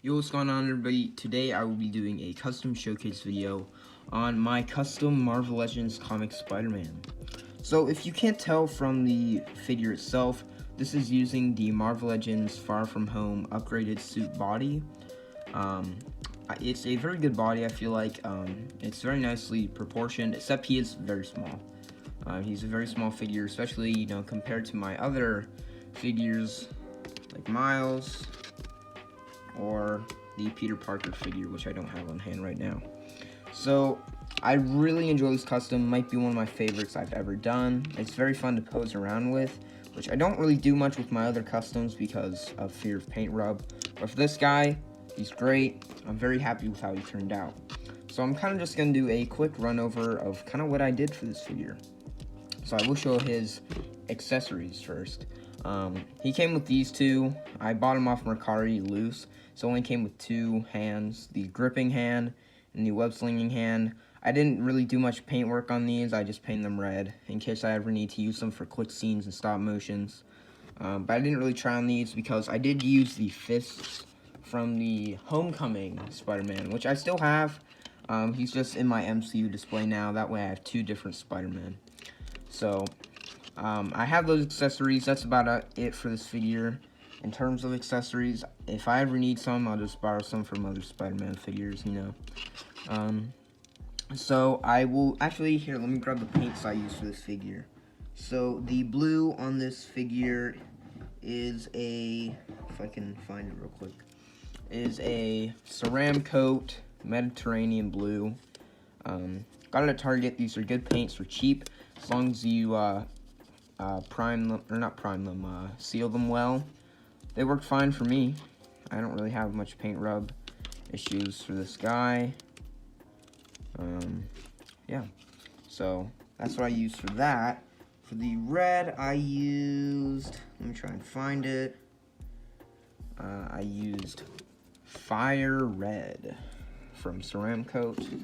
Yo, what's going on, everybody? Today I will be doing a custom showcase video on my custom Marvel Legends comic Spider-Man. So if you can't tell from the figure itself, this is using the Marvel Legends Far From Home upgraded suit body. It's a very good body. I feel like it's very nicely proportioned, except he is very small. He's a very small figure, especially compared to my other figures like Miles or the Peter Parker figure, which I don't have on hand right now. So I really enjoy this custom. Might be one of my favorites I've ever done. It's very fun to pose around with, which I don't really do much with my other customs because of fear of paint rub. But for this guy, he's great. I'm very happy with how he turned out. So I'm kind of just going to do a quick run over of kind of what I did for this figure. So I will show his accessories first. He came with these two. I bought him off Mercari loose, so only came with two hands, the gripping hand and the web slinging hand. I didn't really do much paint work on these. I just painted them red in case I ever need to use them for quick scenes and stop motions. But I didn't really try on these because I did use the fists from the Homecoming Spider-Man, which I still have. He's just in my MCU display now. That way I have two different Spider-Man. So I have those accessories. That's about it for this figure. In terms of accessories, if I ever need some, I'll just borrow some from other Spider-Man figures, So I will, actually, here, let me grab the paints I use for this figure. So the blue on this figure is a, if I can find it real quick, is a Ceramcoat Mediterranean blue. Got it at Target. These are good paints for cheap, as long as you seal them well. They worked fine for me. I don't really have much paint rub issues for this guy. Yeah, so that's what I used for that. For the red, I used, let me try and find it. I used Fire Red from Ceramcoat.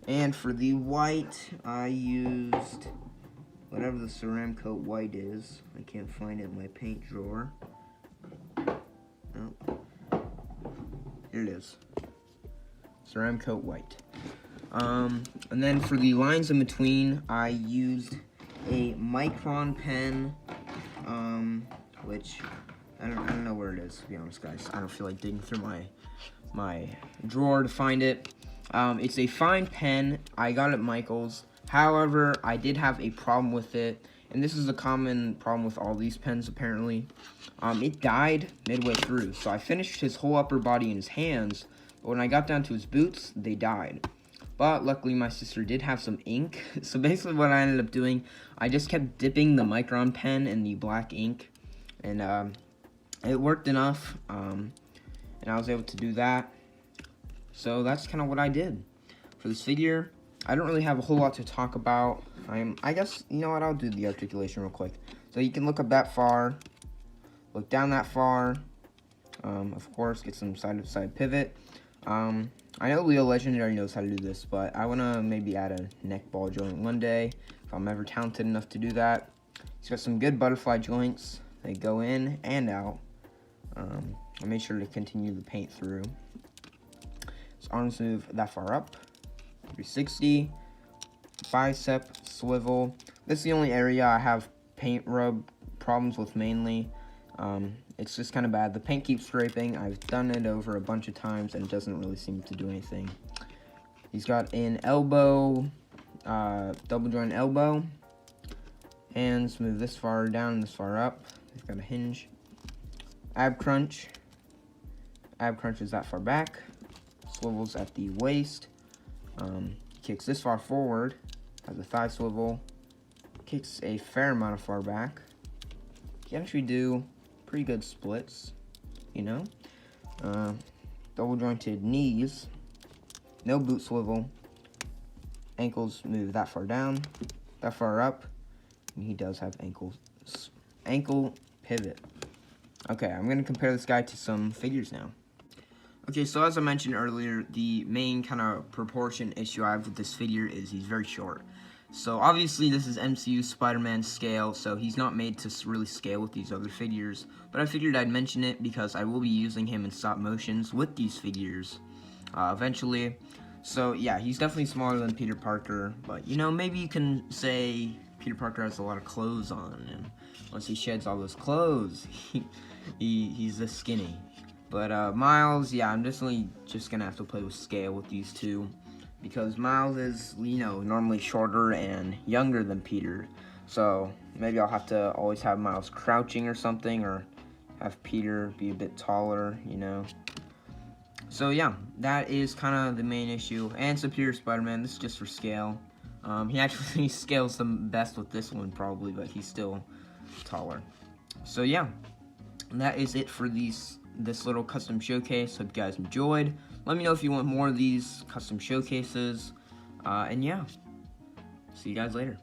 And for the white, I used whatever the Ceramcoat white is. I can't find it in my paint drawer. Oh, here it is. Ceramcoat white. And then for the lines in between, I used a Micron pen, which I don't know where it is, to be honest, guys. I don't feel like digging through my drawer to find it. It's a fine pen. I got it at Michael's. However, I did have a problem with it, and this is a common problem with all these pens, apparently. It died midway through, so I finished his whole upper body and his hands, but when I got down to his boots, they died. But luckily, my sister did have some ink, so basically what I ended up doing, I just kept dipping the Micron pen in the black ink, and it worked enough, and I was able to do that. So that's kind of what I did for this figure. I don't really have a whole lot to talk about. I guess, you know what, I'll do the articulation real quick. So you can look up that far, look down that far, of course, get some side-to-side pivot. I know Leo Legendary knows how to do this, but I want to maybe add a neck ball joint one day, if I'm ever talented enough to do that. He's got some good butterfly joints. They go in and out. I made sure to continue the paint through. His arms move that far up. 360. Bicep Swivel. This is the only area I have paint rub problems with mainly. It's just kind of bad. The paint keeps scraping. I've done it over a bunch of times and it doesn't really seem to do anything. He's got an elbow, double joint elbow. Hands move this far down and this far up. He's got a hinge. Ab crunch. Ab crunch is that far back. Swivels at the waist. Kicks this far forward. Has a thigh swivel. Kicks a fair amount of far back. He can actually do pretty good splits, double jointed knees, no boot swivel, ankles move that far down, that far up, and he does have ankle pivot. Okay, I'm going to compare this guy to some figures now. Okay, so as I mentioned earlier, the main kind of proportion issue I have with this figure is he's very short. So obviously this is MCU Spider-Man scale, so he's not made to really scale with these other figures, but I figured I'd mention it because I will be using him in stop motions with these figures eventually. So yeah, he's definitely smaller than Peter Parker, but you know, maybe you can say Peter Parker has a lot of clothes on, and once he sheds all those clothes, he's this skinny. But Miles, yeah, I'm definitely just gonna have to play with scale with these two, because Miles is, you know, normally shorter and younger than Peter. So maybe I'll have to always have Miles crouching or something, or have Peter be a bit taller, you know. So yeah, that is kind of the main issue. And Superior Spider-Man, this is just for scale. He actually scales the best with this one probably, but he's still taller. So yeah, that is it for this little custom showcase. Hope you guys enjoyed. Let me know if you want more of these custom showcases. And yeah, see you guys later.